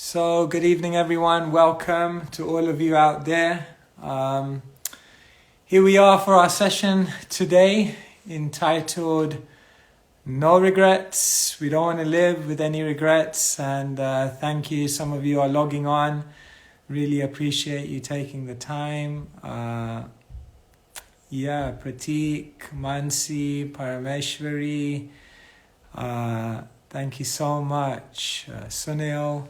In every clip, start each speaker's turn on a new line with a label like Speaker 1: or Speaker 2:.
Speaker 1: So, good evening, everyone. Welcome to all of you out there. Here we are for our session today entitled No Regrets. We don't want to live with any regrets. And thank you. Some of you are logging on. Really appreciate you taking the time. Pratik, Mansi, Parameshwari. Thank you so much. Sunil.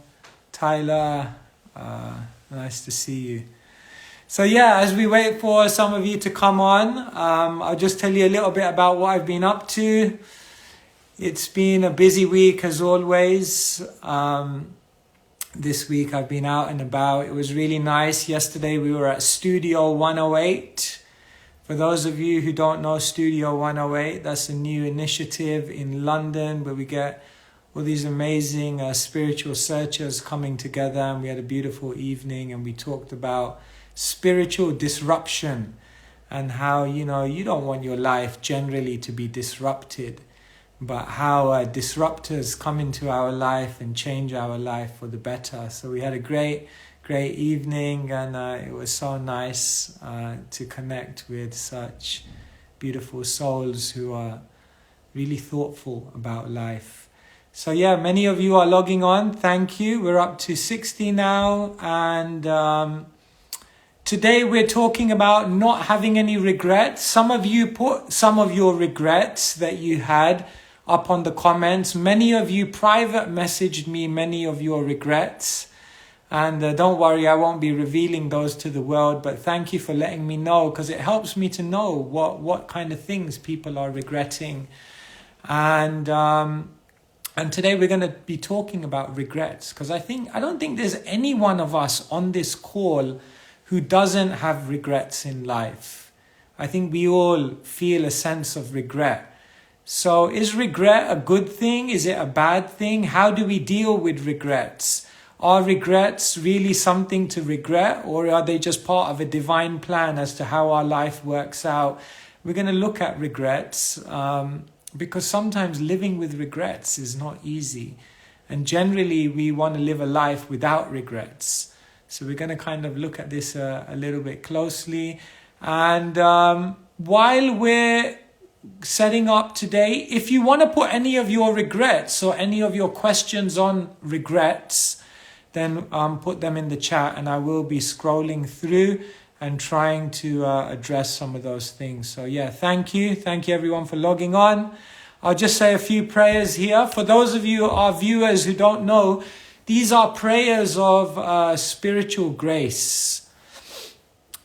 Speaker 1: Tyler, nice to see you. So as we wait for some of you to come on, I'll just tell you a little bit about what I've been up to. It's been a busy week as always. This week I've been out and about. It was really nice. Yesterday we were at Studio 108. For those of you who don't know Studio 108, that's a new initiative in London where we get all these amazing spiritual searchers coming together, and we had a beautiful evening and we talked about spiritual disruption and how, you don't want your life generally to be disrupted, but how disruptors come into our life and change our life for the better. So we had a great evening, and it was so nice to connect with such beautiful souls who are really thoughtful about life. So many of you are logging on. Thank you. We're up to 60 now. And today we're talking about not having any regrets. Some of you put some of your regrets that you had up on the comments. Many of you private messaged me many of your regrets. And don't worry, I won't be revealing those to the world. But thank you for letting me know, because it helps me to know what kind of things people are regretting. And today we're going to be talking about regrets, because I don't think there's any one of us on this call who doesn't have regrets in life. I think we all feel a sense of regret. So is regret a good thing? Is it a bad thing? How do we deal with regrets? Are regrets really something to regret, or are they just part of a divine plan as to how our life works out? We're going to look at regrets. Because sometimes living with regrets is not easy. And generally we want to live a life without regrets. So we're going to kind of look at this a little bit closely. And while we're setting up today, if you want to put any of your regrets or any of your questions on regrets, then put them in the chat, and I will be scrolling through and trying to address some of those things. So thank you. Thank you everyone for logging on. I'll just say a few prayers here. For those of you, our viewers who don't know, these are prayers of spiritual grace.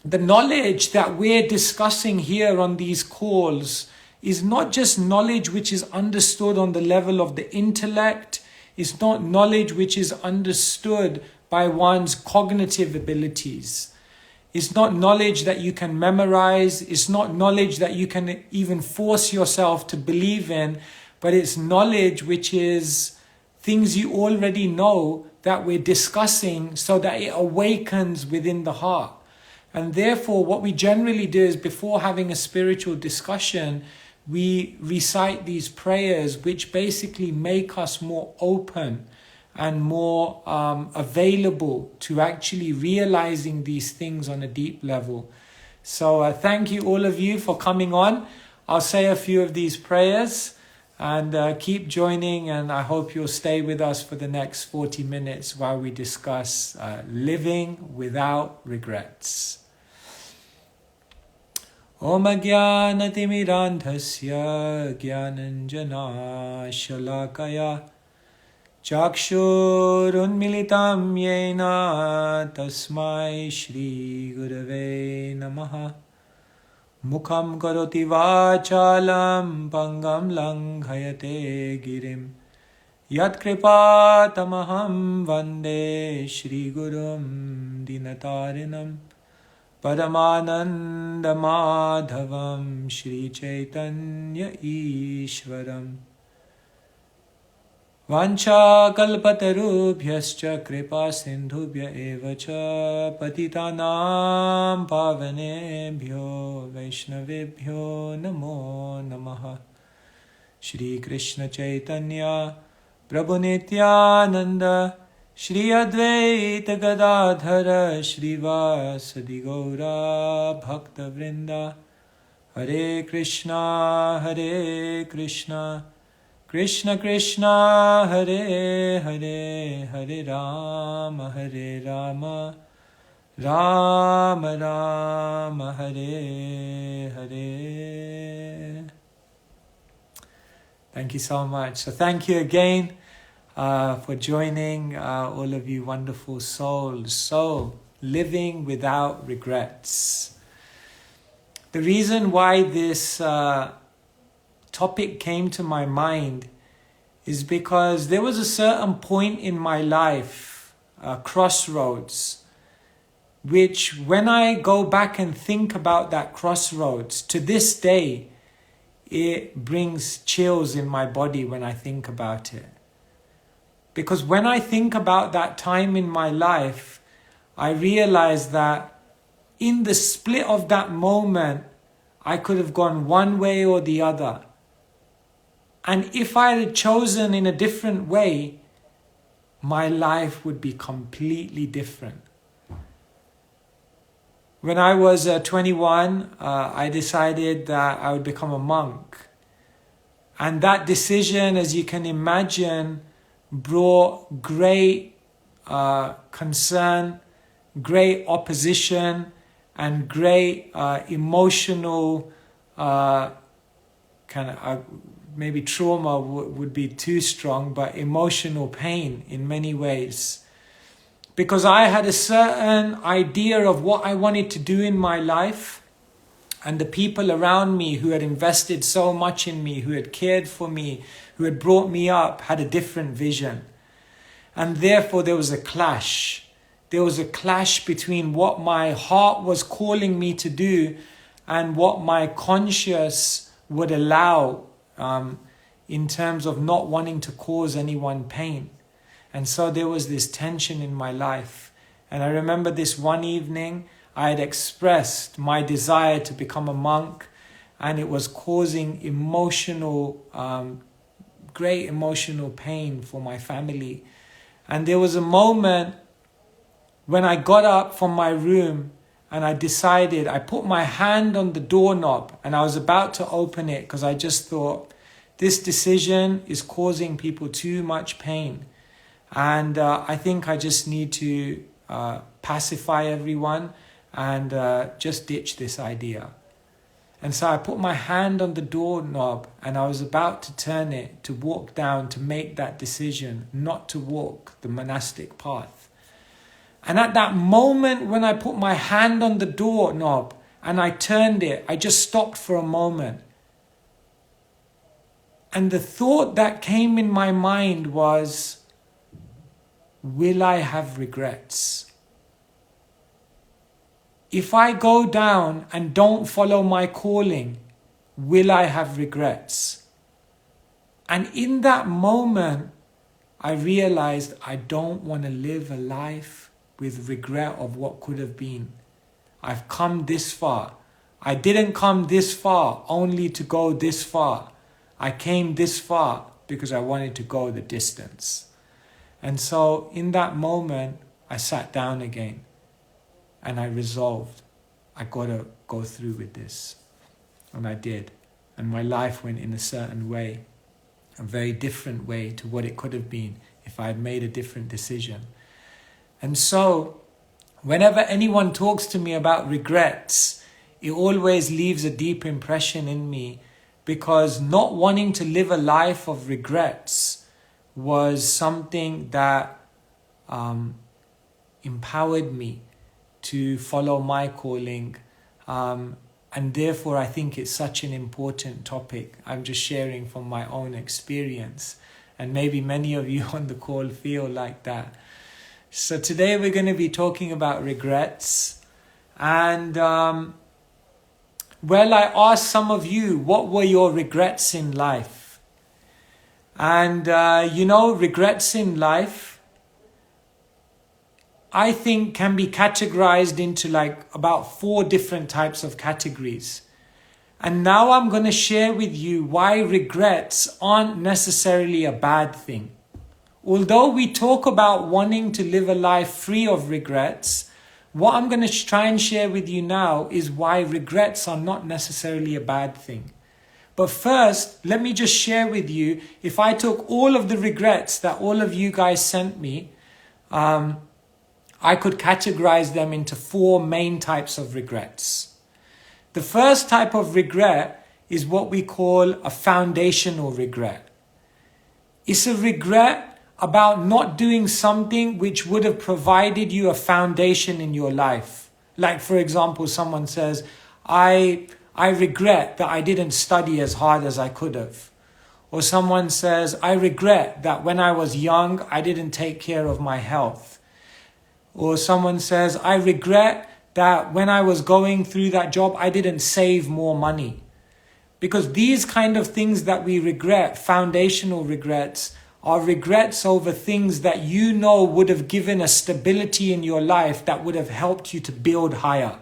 Speaker 1: The knowledge that we're discussing here on these calls is not just knowledge which is understood on the level of the intellect. It's not knowledge which is understood by one's cognitive abilities. It's not knowledge that you can memorize. It's not knowledge that you can even force yourself to believe in, but it's knowledge which is things you already know that we're discussing so that it awakens within the heart. And therefore, what we generally do is before having a spiritual discussion, we recite these prayers which basically make us more open and more available to actually realizing these things on a deep level. So thank you all of you for coming on. I'll say a few of these prayers and keep joining, and I hope you'll stay with us for the next 40 minutes while we discuss living without regrets. Om Ajnanatirandhasya Gyananjana Shalakaya Chakshurunmilitam yena tasmai Shri Gurave Namaha. Mukham karoti vachalam pangam langhayate girim. Yat kripa tamaham vande Shri Gurum dinatarinam. Paramananda madhavam Shri Chaitanya Ishwaram. Vancha kalpatarubhyascha kripa sindhubhya evacha patitanam pavanebhyo vaishnavebhyo namo namaha. Shri Krishna Chaitanya Prabhu Nityananda Shri Advaita Gadadhara Shrivasadi Gaura Bhakta Vrinda. Hare Krishna, Krishna Krishna, Hare Hare, Hare Rama, Rama Rama, Hare Hare. Thank you so much. So thank you again for joining, all of you wonderful souls. So, living without regrets. The reason why this topic came to my mind is because there was a certain point in my life, crossroads, which when I go back and think about that crossroads, to this day, it brings chills in my body when I think about it. Because when I think about that time in my life, I realize that in the split of that moment, I could have gone one way or the other. And if I had chosen in a different way, my life would be completely different. When I was 21, I decided that I would become a monk. And that decision, as you can imagine, brought great concern, great opposition, and great emotional maybe trauma would be too strong, but emotional pain in many ways. Because I had a certain idea of what I wanted to do in my life, and the people around me who had invested so much in me, who had cared for me, who had brought me up, had a different vision. And therefore there was a clash. There was a clash between what my heart was calling me to do and what my conscience would allow, in terms of not wanting to cause anyone pain. And so there was this tension in my life. And I remember this one evening, I had expressed my desire to become a monk, and it was causing great emotional pain for my family. And there was a moment when I got up from my room and I decided, I put my hand on the doorknob and I was about to open it because I just thought, this decision is causing people too much pain. And I think I just need to pacify everyone and just ditch this idea. And so I put my hand on the doorknob and I was about to turn it to walk down to make that decision not to walk the monastic path. And at that moment when I put my hand on the doorknob and I turned it, I just stopped for a moment. And the thought that came in my mind was, will I have regrets? If I go down and don't follow my calling, will I have regrets? And in that moment, I realized I don't want to live a life with regret of what could have been. I've come this far. I didn't come this far only to go this far. I came this far because I wanted to go the distance. And so in that moment, I sat down again and I resolved, I got to go through with this. And I did. And my life went in a certain way, a very different way to what it could have been if I had made a different decision. And so whenever anyone talks to me about regrets, it always leaves a deep impression in me, because not wanting to live a life of regrets was something that empowered me to follow my calling. And therefore, I think it's such an important topic. I'm just sharing from my own experience. And maybe many of you on the call feel like that. So today we're going to be talking about regrets. And well, I asked some of you, what were your regrets in life? And regrets in life, I think can be categorized into about 4 different types of categories. And now I'm going to share with you why regrets aren't necessarily a bad thing. although we talk about wanting to live a life free of regrets, what I'm going to try and share with you now is why regrets are not necessarily a bad thing. But first, let me just share with you, if I took all of the regrets that all of you guys sent me, I could categorize them into 4 main types of regrets. The first type of regret is what we call a foundational regret. It's a regret about not doing something which would have provided you a foundation in your life. Like, for example, someone says, I regret that I didn't study as hard as I could have. Or someone says, I regret that when I was young, I didn't take care of my health. Or someone says, I regret that when I was going through that job, I didn't save more money. Because these kind of things that we regret, foundational regrets, are regrets over things that you know would have given a stability in your life that would have helped you to build higher.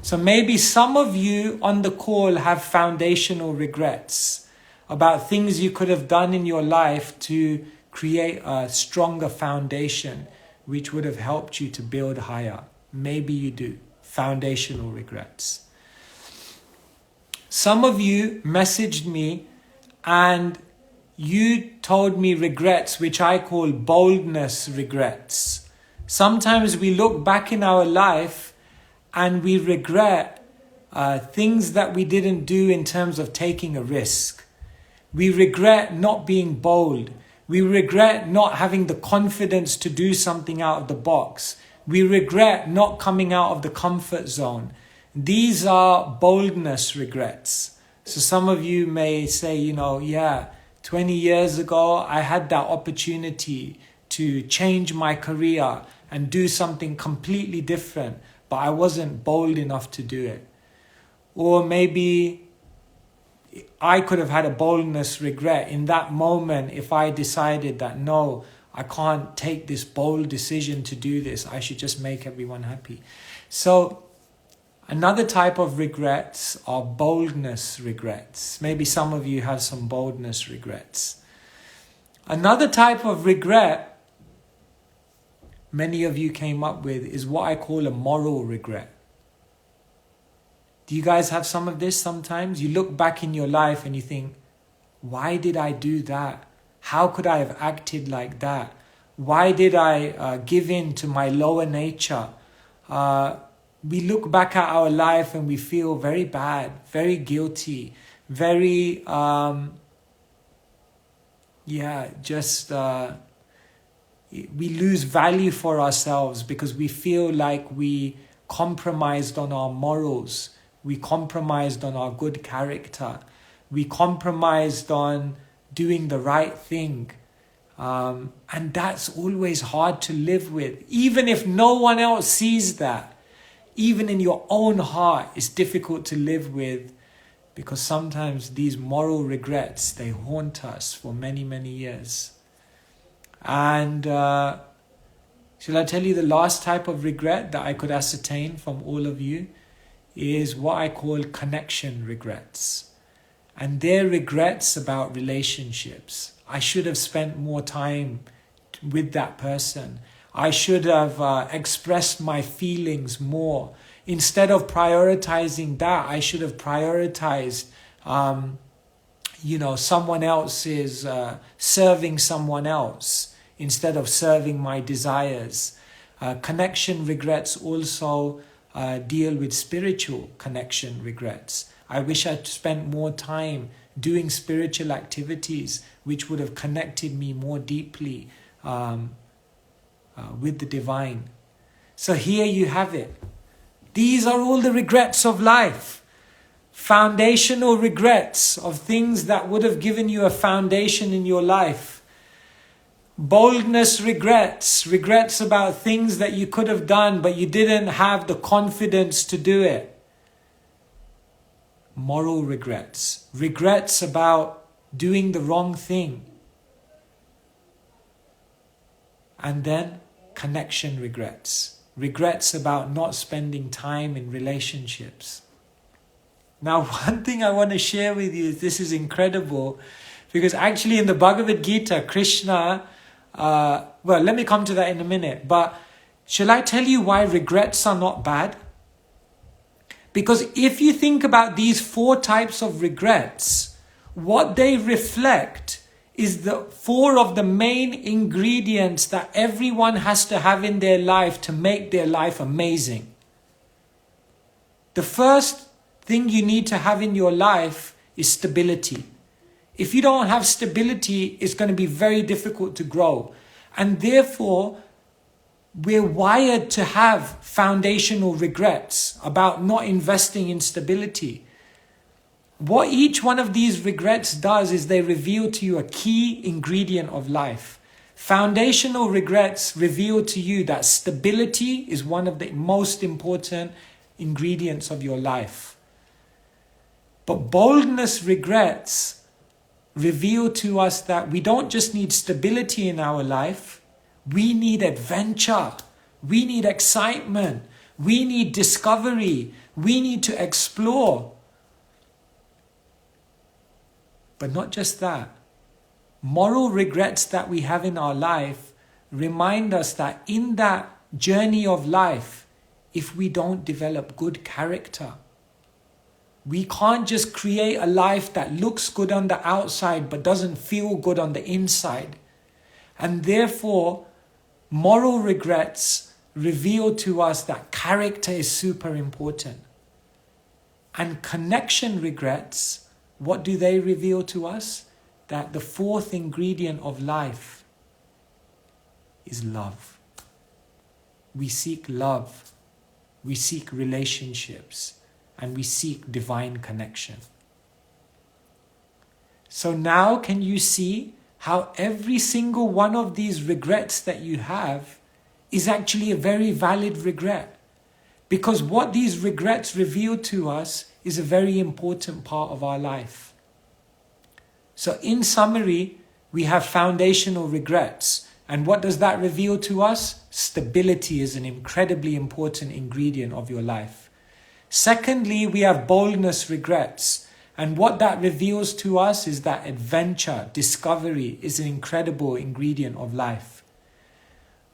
Speaker 1: So maybe some of you on the call have foundational regrets about things you could have done in your life to create a stronger foundation which would have helped you to build higher. Maybe you do. Foundational regrets. Some of you messaged me and you told me regrets, which I call boldness regrets. Sometimes we look back in our life and we regret things that we didn't do in terms of taking a risk. We regret not being bold. We regret not having the confidence to do something out of the box. We regret not coming out of the comfort zone. These are boldness regrets. So some of you may say, 20 years ago, I had that opportunity to change my career and do something completely different, but I wasn't bold enough to do it. Or maybe I could have had a boldness regret in that moment if I decided that, no, I can't take this bold decision to do this. I should just make everyone happy. So another type of regrets are boldness regrets. Maybe some of you have some boldness regrets. Another type of regret many of you came up with is what I call a moral regret. Do you guys have some of this sometimes? You look back in your life and you think, why did I do that? How could I have acted like that? Why did I give in to my lower nature? We look back at our life and we feel very bad, very guilty, very, we lose value for ourselves because we feel like we compromised on our morals. We compromised on our good character. We compromised on doing the right thing. And that's always hard to live with. Even if no one else sees that, even in your own heart, it's difficult to live with because sometimes these moral regrets, they haunt us for many, many years. And shall I tell you the last type of regret that I could ascertain from all of you is what I call connection regrets. And they're regrets about relationships. I should have spent more time with that person. I should have expressed my feelings more. Instead of prioritizing that, I should have prioritized, someone else's, serving someone else instead of serving my desires. Connection regrets also deal with spiritual connection regrets. I wish I'd spent more time doing spiritual activities which would have connected me more deeply with the divine. So here you have it. These are all the regrets of life. Foundational regrets of things that would have given you a foundation in your life. Boldness regrets, regrets about things that you could have done but you didn't have the confidence to do it. Moral regrets, regrets about doing the wrong thing. And then connection regrets, regrets about not spending time in relationships. Now, one thing I want to share with you is this is incredible because actually in the Bhagavad Gita, Krishna Well, let me come to that in a minute. But shall I tell you why regrets are not bad? Because if you think about these 4 types of regrets, what they reflect is the 4 of the main ingredients that everyone has to have in their life to make their life amazing. The first thing you need to have in your life is stability. If you don't have stability, it's going to be very difficult to grow. And therefore, we're wired to have foundational regrets about not investing in stability. What each one of these regrets does is they reveal to you a key ingredient of life. Foundational regrets reveal to you that stability is one of the most important ingredients of your life. But boldness regrets reveal to us that we don't just need stability in our life, we need adventure, we need excitement, we need discovery, we need to explore. But not just that. Moral regrets that we have in our life remind us that in that journey of life, if we don't develop good character, we can't just create a life that looks good on the outside but doesn't feel good on the inside. And therefore, moral regrets reveal to us that character is super important. And connection regrets, what do they reveal to us? That the 4th ingredient of life is love. We seek love, we seek relationships, and we seek divine connection. So now can you see how every single one of these regrets that you have is actually a very valid regret? Because what these regrets reveal to us is a very important part of our life. So in summary, we have foundational regrets. And what does that reveal to us? Stability is an incredibly important ingredient of your life. Secondly, we have boldness regrets. And what that reveals to us is that adventure, discovery is an incredible ingredient of life.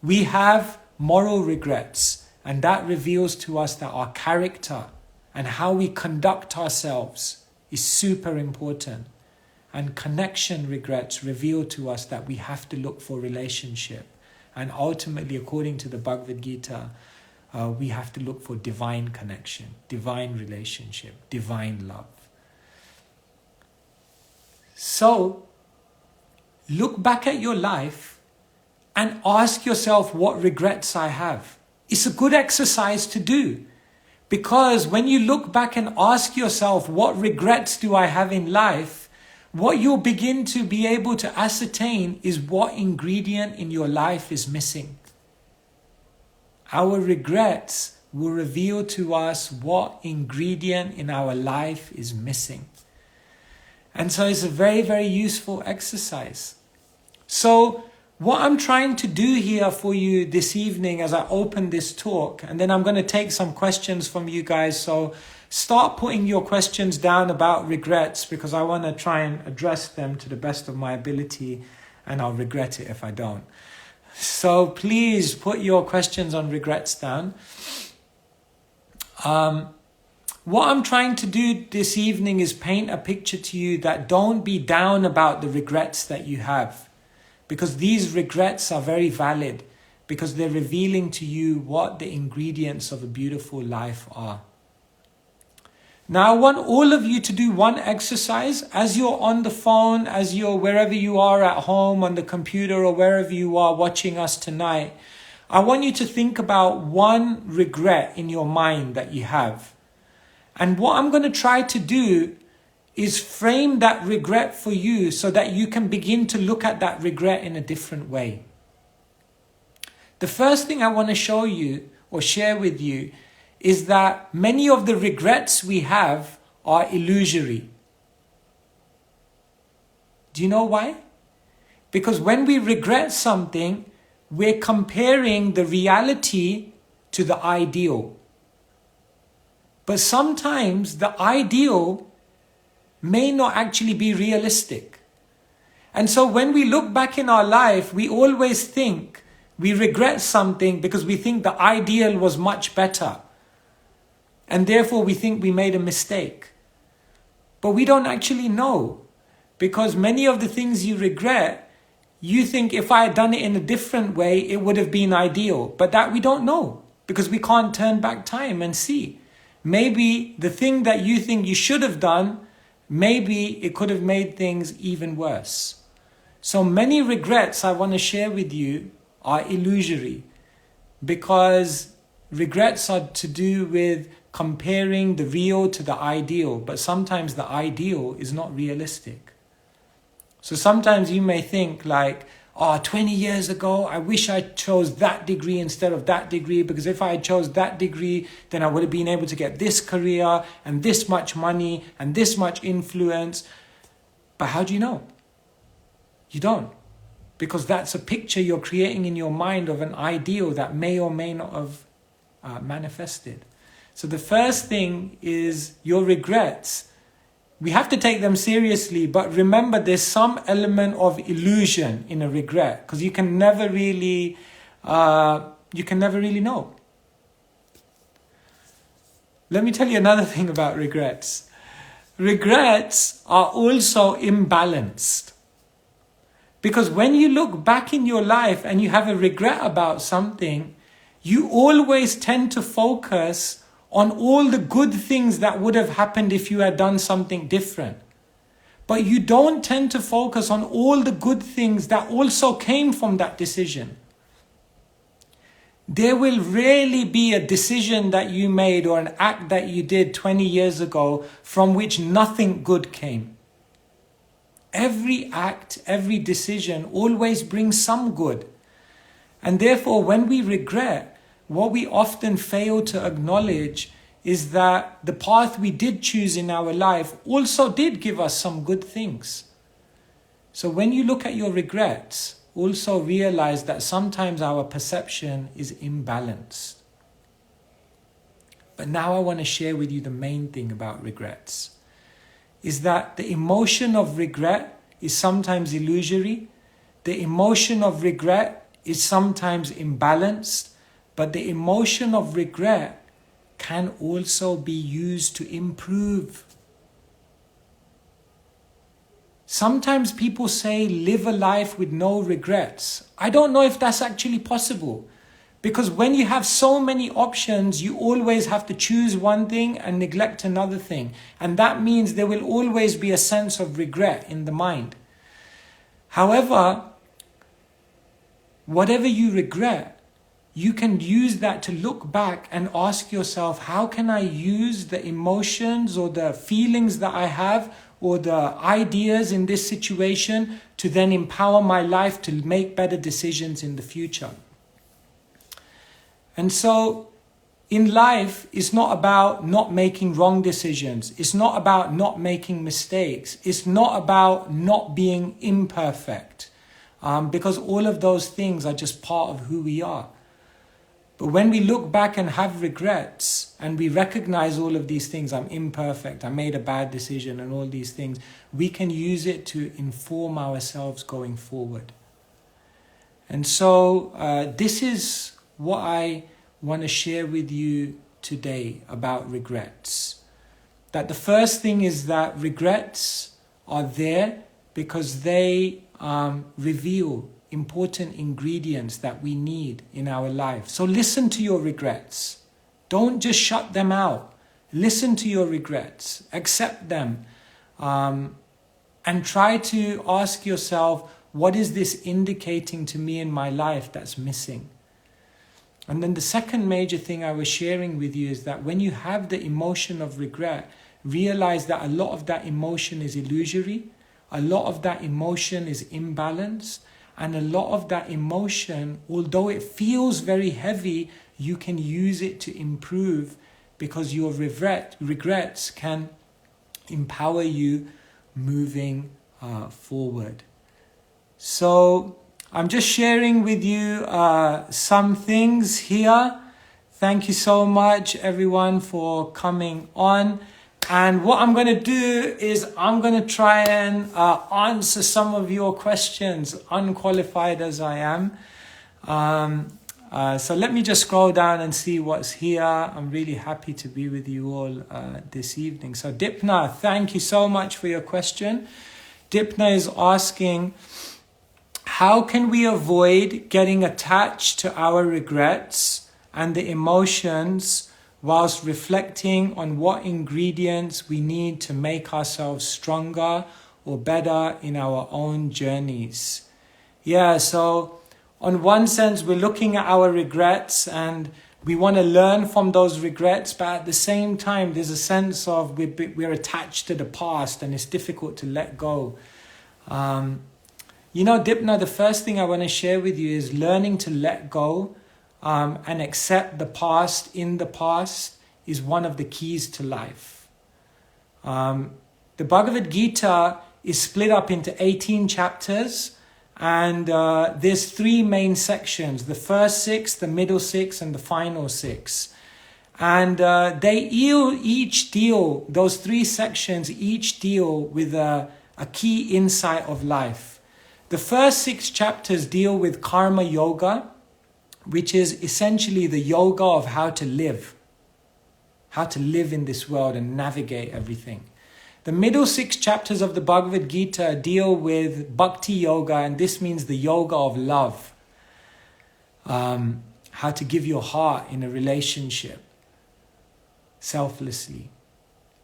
Speaker 1: We have moral regrets, and that reveals to us that our character and how we conduct ourselves is super important. And connection regrets reveal to us that we have to look for relationship. And ultimately, according to the Bhagavad Gita, we have to look for divine connection, divine relationship, divine love. So, look back at your life and ask yourself what regrets I have. It's a good exercise to do. Because when you look back and ask yourself, what regrets do I have in life? What you'll begin to be able to ascertain is what ingredient in your life is missing. Our regrets will reveal to us what ingredient in our life is missing. And so it's a very, very useful exercise. So what I'm trying to do here for you this evening as I open this talk, and then I'm going to take some questions from you guys. So start putting your questions down about regrets, because I want to try and address them to the best of my ability, and I'll regret it if I don't. So please put your questions on regrets down. What I'm trying to do this evening is paint a picture to you that don't be down about the regrets that you have. Because these regrets are very valid, because they're revealing to you what the ingredients of a beautiful life are. Now I want all of you to do one exercise as you're on the phone, as you're wherever you are at home, on the computer, or wherever you are watching us tonight. I want you to think about one regret in your mind that you have. And what I'm going to try to do is frame that regret for you so that you can begin to look at that regret in a different way. The first thing I want to show you or share with you is that many of the regrets we have are illusory. Do you know why? Because when we regret something, we're comparing the reality to the ideal. But sometimes the ideal may not actually be realistic. And so when we look back in our life, we always think we regret something because we think the ideal was much better. And therefore we think we made a mistake. But we don't actually know, because many of the things you regret, you think if I had done it in a different way, it would have been ideal. But that we don't know, because we can't turn back time and see. Maybe the thing that you think you should have done, maybe it could have made things even worse. So many regrets I want to share with you are illusory, because regrets are to do with comparing the real to the ideal, but sometimes the ideal is not realistic. So sometimes you may think like, 20 years ago, I wish I chose that degree instead of that degree, because if I had chose that degree, then I would have been able to get this career and this much money and this much influence. But how do you know? You don't. Because that's a picture you're creating in your mind of an ideal that may or may not have manifested. So the first thing is your regrets. We have to take them seriously, but remember there's some element of illusion in a regret, because you can never really know. Let me tell you another thing about regrets. Regrets are also imbalanced. Because when you look back in your life and you have a regret about something, you always tend to focus on all the good things that would have happened if you had done something different. But you don't tend to focus on all the good things that also came from that decision. There will rarely be a decision that you made or an act that you did 20 years ago from which nothing good came. Every act, every decision always brings some good. And therefore, when we regret, what we often fail to acknowledge is that the path we did choose in our life also did give us some good things. So when you look at your regrets, also realize that sometimes our perception is imbalanced. But now I want to share with you the main thing about regrets, is that the emotion of regret is sometimes illusory. The emotion of regret is sometimes imbalanced. But the emotion of regret can also be used to improve. Sometimes people say live a life with no regrets. I don't know if that's actually possible. Because when you have so many options, you always have to choose one thing and neglect another thing. And that means there will always be a sense of regret in the mind. However, whatever you regret, you can use that to look back and ask yourself, how can I use the emotions or the feelings that I have or the ideas in this situation to then empower my life to make better decisions in the future? And so in life, it's not about not making wrong decisions. It's not about not making mistakes. It's not about not being imperfect, because all of those things are just part of who we are. But when we look back and have regrets and we recognize all of these things, I'm imperfect, I made a bad decision and all these things, we can use it to inform ourselves going forward. And so this is what I want to share with you today about regrets. That the first thing is that regrets are there because they reveal important ingredients that we need in our life. So listen to your regrets. Don't just shut them out. Listen to your regrets. Accept them. And try to ask yourself, what is this indicating to me in my life that's missing? And then the second major thing I was sharing with you is that when you have the emotion of regret, realize that a lot of that emotion is illusory. A lot of that emotion is imbalanced. And a lot of that emotion, although it feels very heavy, you can use it to improve, because your regrets can empower you moving forward. So I'm just sharing with you some things here. Thank you so much, everyone, for coming on. And what I'm going to do is I'm going to try and answer some of your questions, unqualified as I am. So let me just scroll down and see what's here. I'm really happy to be with you all this evening. So Dipna, thank you so much for your question. Dipna is asking, how can we avoid getting attached to our regrets and the emotions whilst reflecting on what ingredients we need to make ourselves stronger or better in our own journeys? Yeah, so on one sense, we're looking at our regrets and we want to learn from those regrets, but at the same time, there's a sense of we're attached to the past and it's difficult to let go. Dipna, the first thing I want to share with you is learning to let go and accept the past in the past is one of the keys to life. The Bhagavad Gita is split up into 18 chapters. And there's 3 main sections, the first 6, the middle 6, and the final 6. And those 3 sections each deal with a key insight of life. The first 6 chapters deal with karma yoga, which is essentially the yoga of how to live in this world and navigate everything. The middle 6 chapters of the Bhagavad Gita deal with bhakti yoga, and this means the yoga of love. How to give your heart in a relationship selflessly.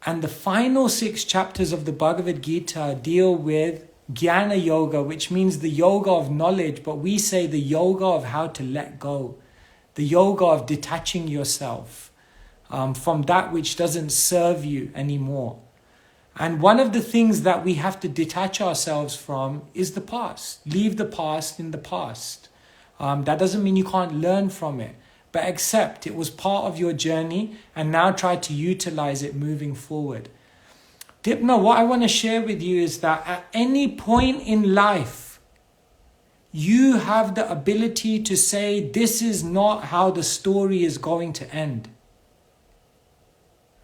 Speaker 1: And the final 6 chapters of the Bhagavad Gita deal with jnana yoga, which means the yoga of knowledge, but we say the yoga of how to let go. The yoga of detaching yourself from that which doesn't serve you anymore. And one of the things that we have to detach ourselves from is the past. Leave the past in the past. That doesn't mean you can't learn from it, but accept it was part of your journey and now try to utilize it moving forward. Dipna, what I want to share with you is that at any point in life, you have the ability to say, this is not how the story is going to end.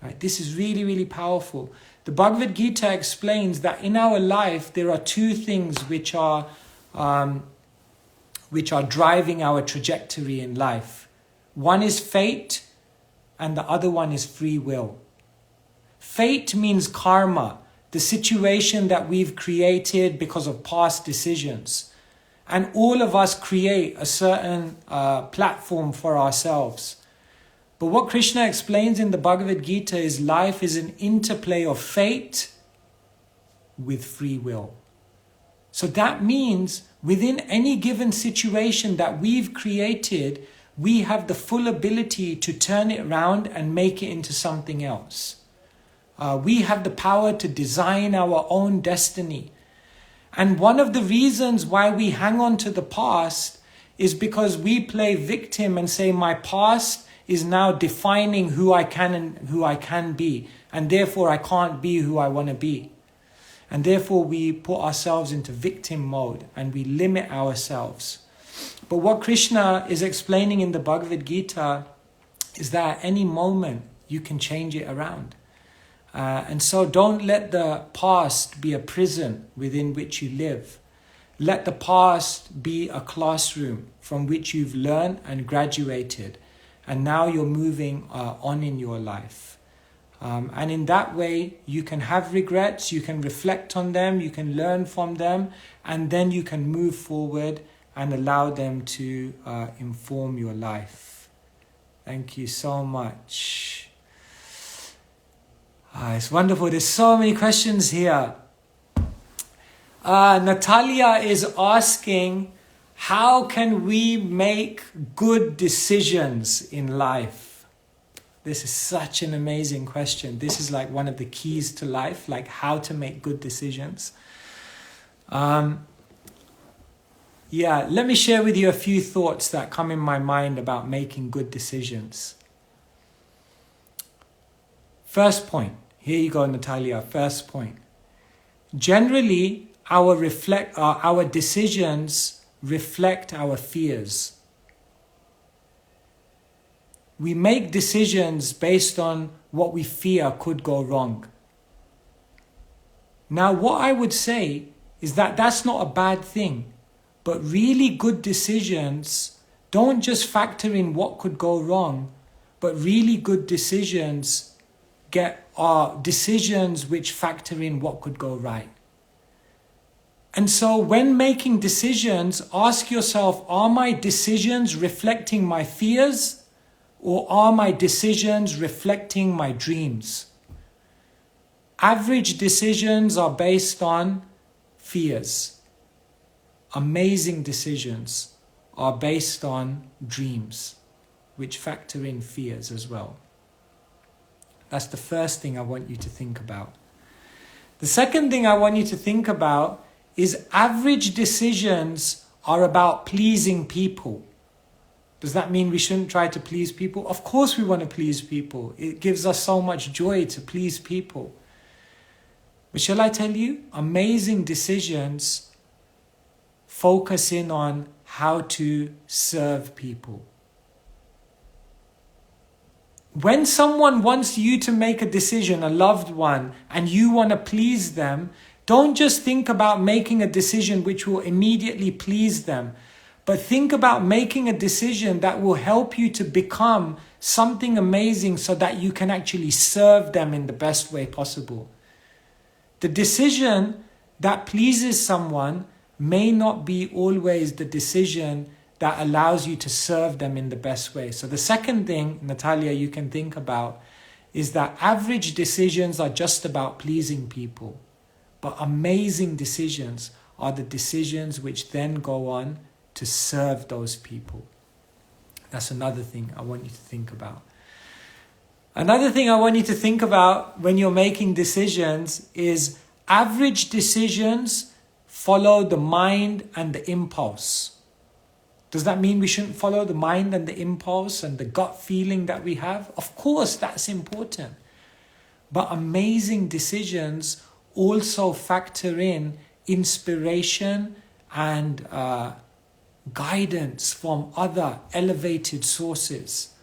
Speaker 1: Right? This is really, really powerful. The Bhagavad Gita explains that in our life, there are 2 things which are driving our trajectory in life. One is fate, and the other one is free will. Fate means karma, the situation that we've created because of past decisions. And all of us create a certain platform for ourselves. But what Krishna explains in the Bhagavad Gita is life is an interplay of fate with free will. So that means within any given situation that we've created, we have the full ability to turn it around and make it into something else. We have the power to design our own destiny. And one of the reasons why we hang on to the past is because we play victim and say, my past is now defining who I can and who I can be. And therefore I can't be who I want to be. And therefore we put ourselves into victim mode and we limit ourselves. But what Krishna is explaining in the Bhagavad Gita is that at any moment you can change it around. And so don't let the past be a prison within which you live. Let the past be a classroom from which you've learned and graduated. And now you're moving on in your life. And in that way, you can have regrets, you can reflect on them, you can learn from them, and then you can move forward and allow them to inform your life. Thank you so much. It's wonderful. There's so many questions here. Natalia is asking, how can we make good decisions in life? This is such an amazing question. This is like one of the keys to life, like how to make good decisions. Let me share with you a few thoughts that come in my mind about making good decisions. First point. Here you go, Natalia. First point. Generally, our decisions reflect our fears. We make decisions based on what we fear could go wrong. Now, what I would say is that that's not a bad thing, but really good decisions don't just factor in what could go wrong, but really good decisions are decisions which factor in what could go right. And so when making decisions, ask yourself, are my decisions reflecting my fears, or are my decisions reflecting my dreams? Average decisions are based on fears. Amazing decisions are based on dreams, which factor in fears as well. That's the first thing I want you to think about. The second thing I want you to think about is average decisions are about pleasing people. Does that mean we shouldn't try to please people? Of course we want to please people. It gives us so much joy to please people. But shall I tell you, amazing decisions focus in on how to serve people. When someone wants you to make a decision, a loved one, and you want to please them, don't just think about making a decision which will immediately please them, but think about making a decision that will help you to become something amazing so that you can actually serve them in the best way possible. The decision that pleases someone may not be always the decision that allows you to serve them in the best way. So the second thing, Natalia, you can think about is that average decisions are just about pleasing people. But amazing decisions are the decisions which then go on to serve those people. That's another thing I want you to think about. Another thing I want you to think about when you're making decisions is average decisions follow the mind and the impulse. Does that mean we shouldn't follow the mind and the impulse and the gut feeling that we have? Of course, that's important. But amazing decisions also factor in inspiration and guidance from other elevated sources.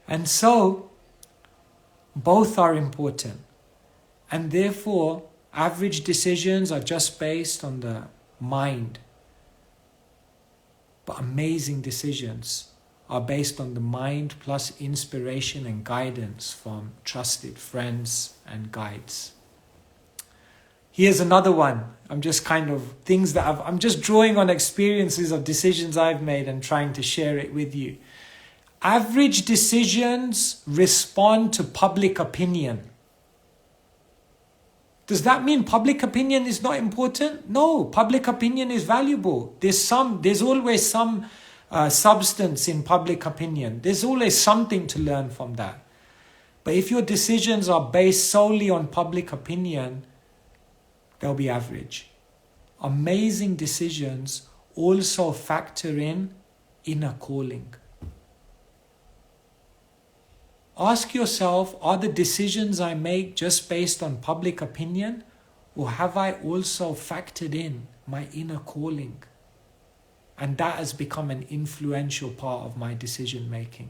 Speaker 1: And so, both are important. And therefore, average decisions are just based on the mind. But amazing decisions are based on the mind plus inspiration and guidance from trusted friends and guides. Here's another one. I'm just I'm just drawing on experiences of decisions I've made and trying to share it with you. Average decisions respond to public opinion. Does that mean public opinion is not important? No, public opinion is valuable. There's always some substance in public opinion. There's always something to learn from that. But if your decisions are based solely on public opinion, they'll be average. Amazing decisions also factor in inner calling. Ask yourself, are the decisions I make just based on public opinion, or have I also factored in my inner calling? And that has become an influential part of my decision making.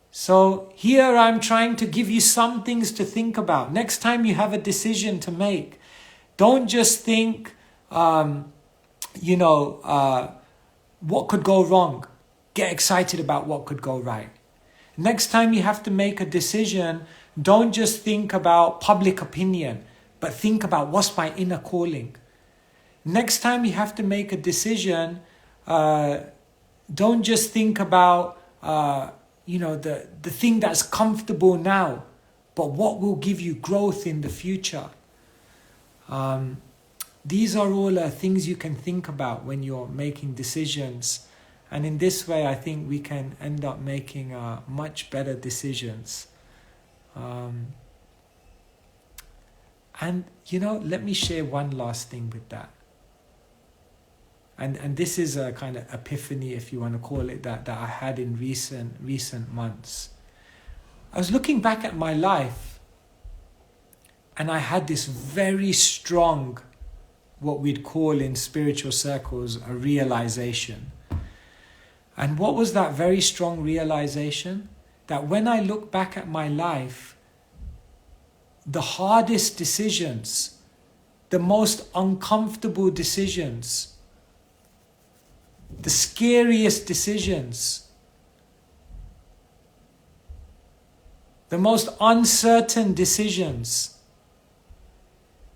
Speaker 1: So here I'm trying to give you some things to think about. Next time you have a decision to make, don't just think, what could go wrong. Get excited about what could go right. Next time you have to make a decision, don't just think about public opinion, but think about what's my inner calling. Next time you have to make a decision, don't just think about the thing that's comfortable now, but what will give you growth in the future. These are all things you can think about when you're making decisions. And in this way, I think we can end up making much better decisions. Let me share one last thing with that. And this is a kind of epiphany, if you want to call it that I had in recent months. I was looking back at my life, and I had this very strong, what we'd call in spiritual circles, a realization. And what was that very strong realization? that when I look back at my life, the hardest decisions, the most uncomfortable decisions, the scariest decisions, the most uncertain decisions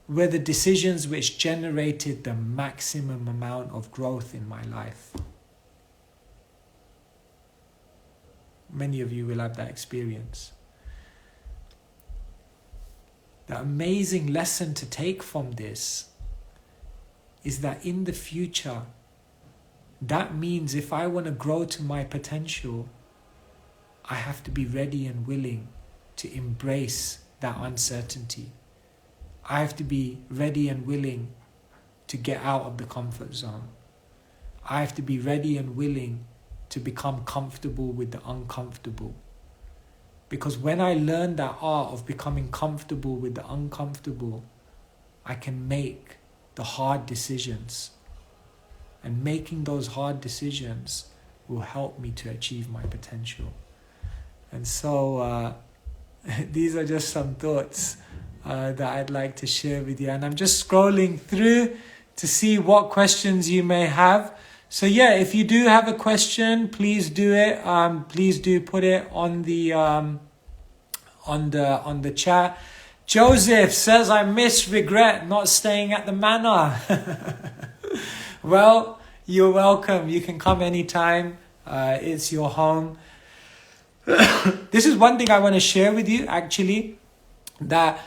Speaker 1: were the decisions which generated the maximum amount of growth in my life. Many of you will have that experience. The amazing lesson to take from this is that in the future, that means if I want to grow to my potential, I have to be ready and willing to embrace that uncertainty. I have to be ready and willing to get out of the comfort zone. I have to be ready and willing to become comfortable with the uncomfortable. Because when I learn that art of becoming comfortable with the uncomfortable, I can make the hard decisions. And making those hard decisions will help me to achieve my potential. And so these are just some thoughts that I'd like to share with you. And I'm just scrolling through to see what questions you may have. So yeah, if you do have a question, please do it. Please do put it on the chat. Joseph says, I regret not staying at the manor. Well, you're welcome. You can come anytime. It's your home. This is one thing I want to share with you, actually, that,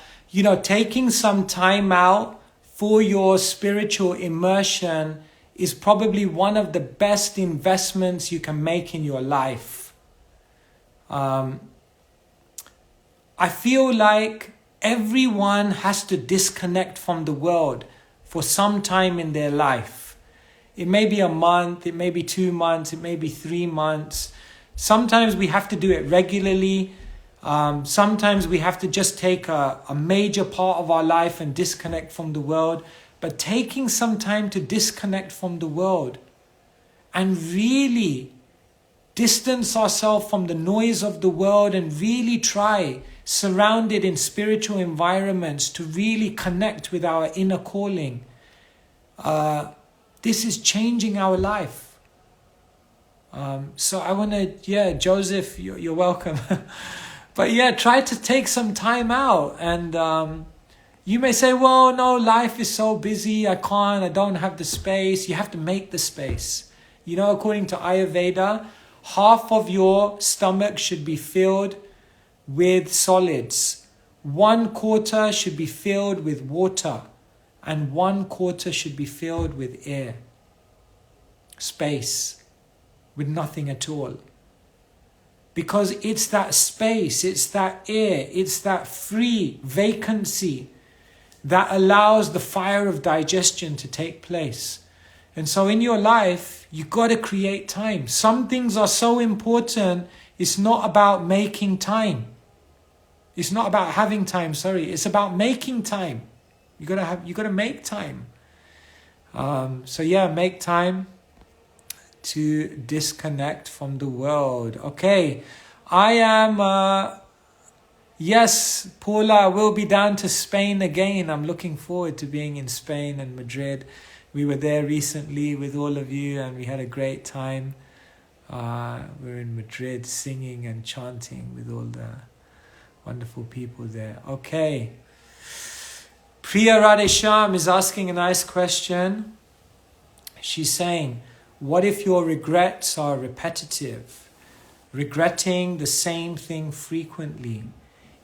Speaker 1: taking some time out for your spiritual immersion is probably one of the best investments you can make in your life. I feel like everyone has to disconnect from the world for some time in their life. It may be a month, it may be 2 months, it may be 3 months. Sometimes we have to do it regularly. Sometimes we have to just take a major part of our life and disconnect from the world. But taking some time to disconnect from the world and really distance ourselves from the noise of the world and really try, surrounded in spiritual environments, to really connect with our inner calling. This is changing our life. So I want to, Joseph, you're welcome. But try to take some time out. And you may say, well, no, life is so busy. I don't have the space. You have to make the space. According to Ayurveda, half of your stomach should be filled with solids. 1/4 should be filled with water. And 1/4 should be filled with air. Space. With nothing at all. Because it's that space, it's that air, it's that free vacancy that allows the fire of digestion to take place. And so in your life, you got to create time. Some things are so important, it's not about making time. It's not about having time, it's about making time. You got to make time. Make time to disconnect from the world. Okay, I am... Yes, Paula, we'll be down to Spain again. I'm looking forward to being in Spain and Madrid. We were there recently with all of you and we had a great time. We're in Madrid singing and chanting with all the wonderful people there. Okay. Priya Radhesham is asking a nice question. She's saying, what if your regrets are repetitive? Regretting the same thing frequently,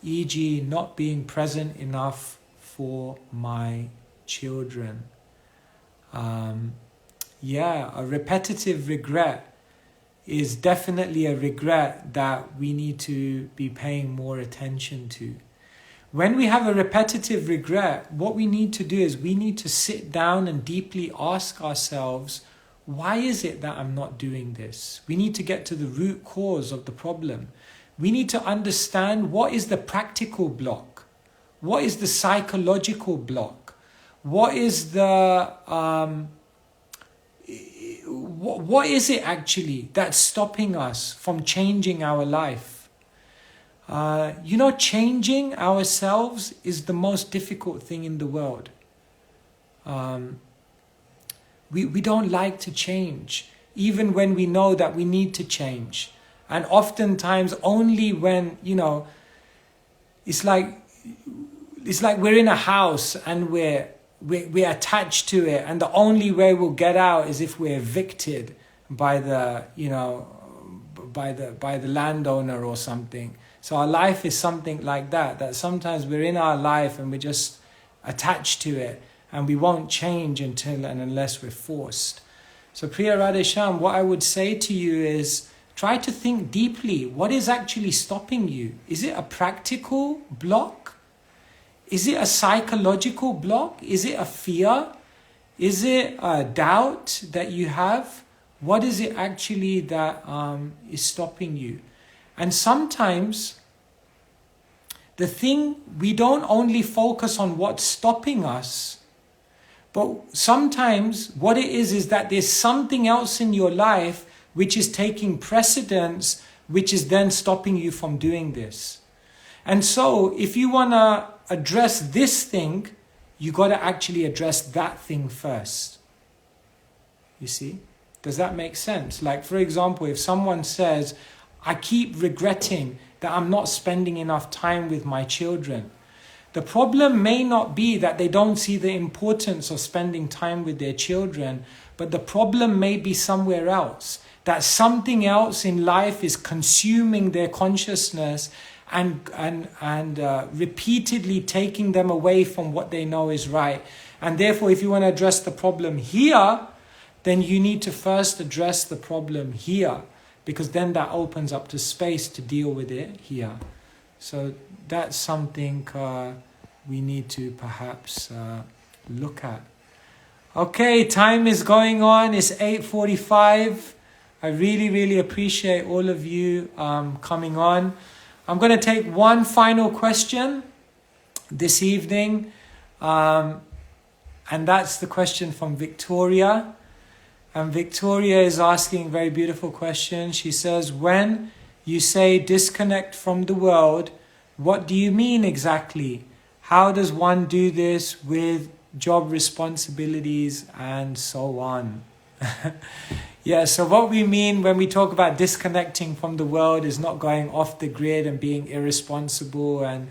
Speaker 1: e.g. not being present enough for my children. A repetitive regret is definitely a regret that we need to be paying more attention to. When we have a repetitive regret, what we need to do is we need to sit down and deeply ask ourselves, why is it that I'm not doing this? We need to get to the root cause of the problem. We need to understand what is the practical block. What is the psychological block? What is the... what is it actually that's stopping us from changing our life? Changing ourselves is the most difficult thing in the world. We don't like to change, even when we know that we need to change. And oftentimes only when, it's like we're in a house and we're attached to it, and the only way we'll get out is if we're evicted by the landowner or something. So our life is something like that sometimes we're in our life and we're just attached to it, and we won't change until and unless we're forced. So Priya Radhesham, what I would say to you is, try to think deeply. What is actually stopping you? Is it a practical block? Is it a psychological block? Is it a fear? Is it a doubt that you have? What is it actually that is stopping you? And sometimes the thing, we don't only focus on what's stopping us, but sometimes what it is that there's something else in your life which is taking precedence, which is then stopping you from doing this. And so if you want to address this thing, you got to actually address that thing first. You see? Does that make sense? Like, for example, if someone says, I keep regretting that I'm not spending enough time with my children. The problem may not be that they don't see the importance of spending time with their children, but the problem may be somewhere else. That something else in life is consuming their consciousness and repeatedly taking them away from what they know is right. And therefore, if you want to address the problem here, then you need to first address the problem here, because then that opens up the space to deal with it here. So that's something we need to perhaps look at. Okay, time is going on. It's 8:45. I really, really appreciate all of you coming on. I'm going to take one final question this evening. And that's the question from Victoria. And Victoria is asking a very beautiful question. She says, when you say disconnect from the world, what do you mean exactly? How does one do this with job responsibilities and so on? Yeah, so what we mean when we talk about disconnecting from the world is not going off the grid and being irresponsible and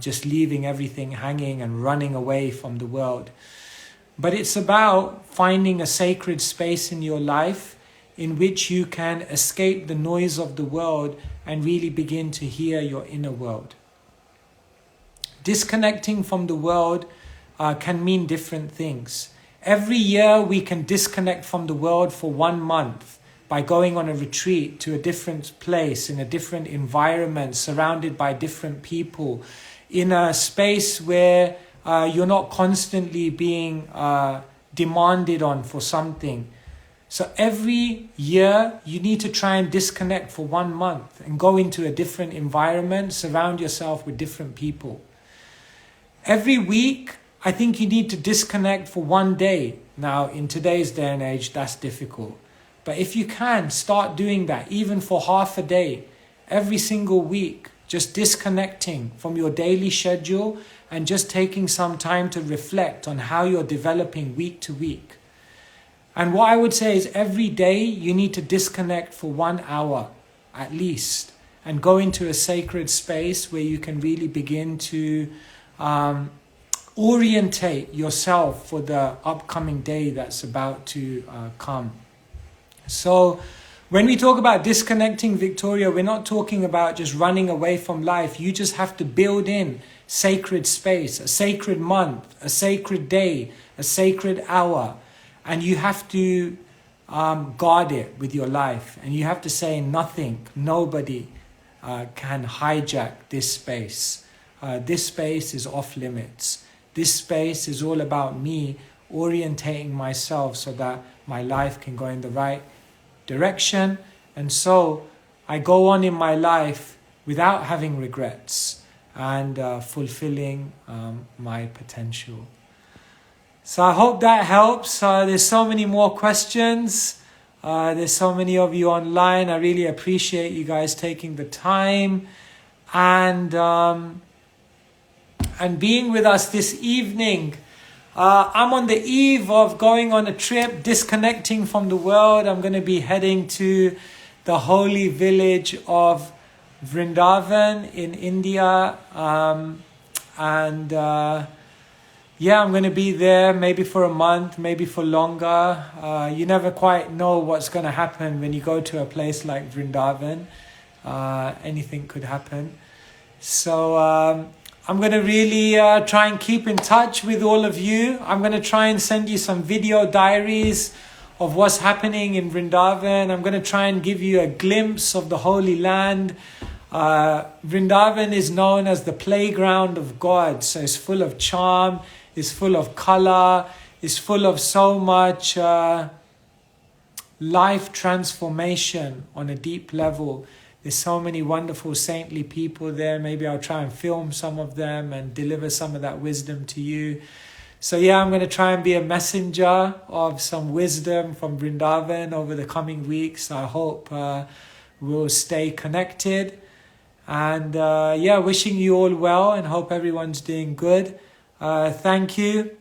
Speaker 1: just leaving everything hanging and running away from the world. But it's about finding a sacred space in your life in which you can escape the noise of the world and really begin to hear your inner world. Disconnecting from the world can mean different things. Every year we can disconnect from the world for 1 month by going on a retreat to a different place, in a different environment, surrounded by different people, in a space where you're not constantly being demanded on for something. So every year you need to try and disconnect for 1 month and go into a different environment, surround yourself with different people. Every week, I think you need to disconnect for 1 day. Now, in today's day and age, that's difficult. But if you can, start doing that, even for half a day, every single week, just disconnecting from your daily schedule and just taking some time to reflect on how you're developing week to week. And what I would say is every day you need to disconnect for 1 hour at least and go into a sacred space where you can really begin to orientate yourself for the upcoming day that's about to come. So when we talk about disconnecting, Victoria, we're not talking about just running away from life. You just have to build in sacred space, a sacred month, a sacred day, a sacred hour. And you have to guard it with your life. And you have to say nothing, nobody can hijack this space. This space is off limits. This space is all about me orientating myself so that my life can go in the right direction. And so I go on in my life without having regrets and fulfilling my potential. So I hope that helps. There's so many more questions. There's so many of you online. I really appreciate you guys taking the time. and being with us this evening. I'm on the eve of going on a trip, disconnecting from the world. I'm going to be heading to the holy village of Vrindavan in India. Yeah, I'm going to be there maybe for a month, maybe for longer. You never quite know what's going to happen when you go to a place like Vrindavan. Anything could happen. So I'm going to really try and keep in touch with all of you. I'm going to try and send you some video diaries of what's happening in Vrindavan. I'm going to try and give you a glimpse of the Holy Land. Vrindavan is known as the playground of God. So it's full of charm, it's full of color, it's full of so much life transformation on a deep level. There's so many wonderful saintly people there. Maybe I'll try and film some of them and deliver some of that wisdom to you. So yeah, I'm going to try and be a messenger of some wisdom from Vrindavan over the coming weeks. I hope we'll stay connected. And yeah, wishing you all well and hope everyone's doing good. Thank you,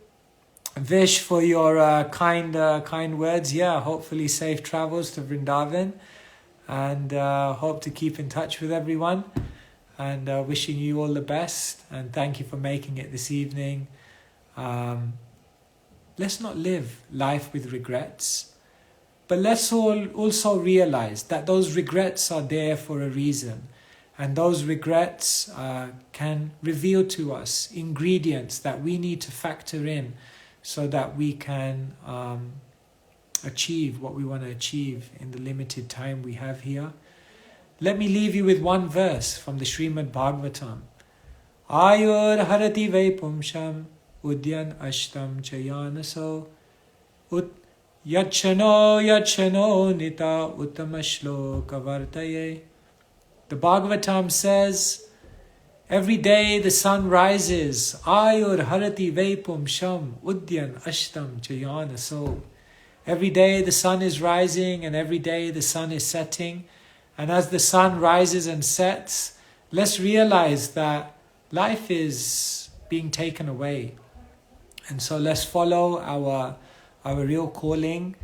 Speaker 1: Vish, for your kind words. Yeah, hopefully safe travels to Vrindavan. And hope to keep in touch with everyone, and wishing you all the best, and thank you for making it this evening. Let's not live life with regrets, but let's all also realize that those regrets are there for a reason, and those regrets can reveal to us ingredients that we need to factor in so that we can achieve what we want to achieve in the limited time we have here. Let me leave you with one verse from the Srimad Bhagavatam. Ayur harati vaipumsham udyan ashtam chayanaso ut yachano nita uttamashloka vartaye. The Bhagavatam says, every day the sun rises. Ayur harati vaipumsham udyan ashtam chayanaso. Every day the sun is rising and every day the sun is setting. And as the sun rises and sets, let's realize that life is being taken away. And so let's follow our real calling,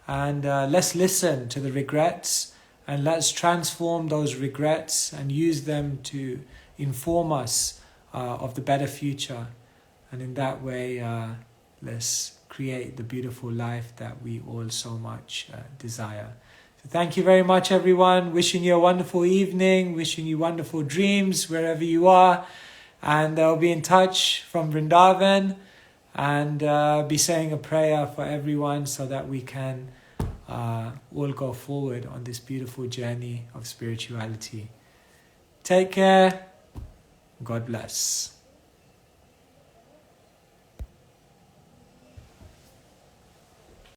Speaker 1: and let's listen to the regrets, and let's transform those regrets and use them to inform us of the better future. And in that way, let's create the beautiful life that we all so much desire. So thank you very much, everyone. Wishing you a wonderful evening, wishing you wonderful dreams wherever you are. And I'll be in touch from Vrindavan, and be saying a prayer for everyone so that we can all go forward on this beautiful journey of spirituality. Take care. God bless.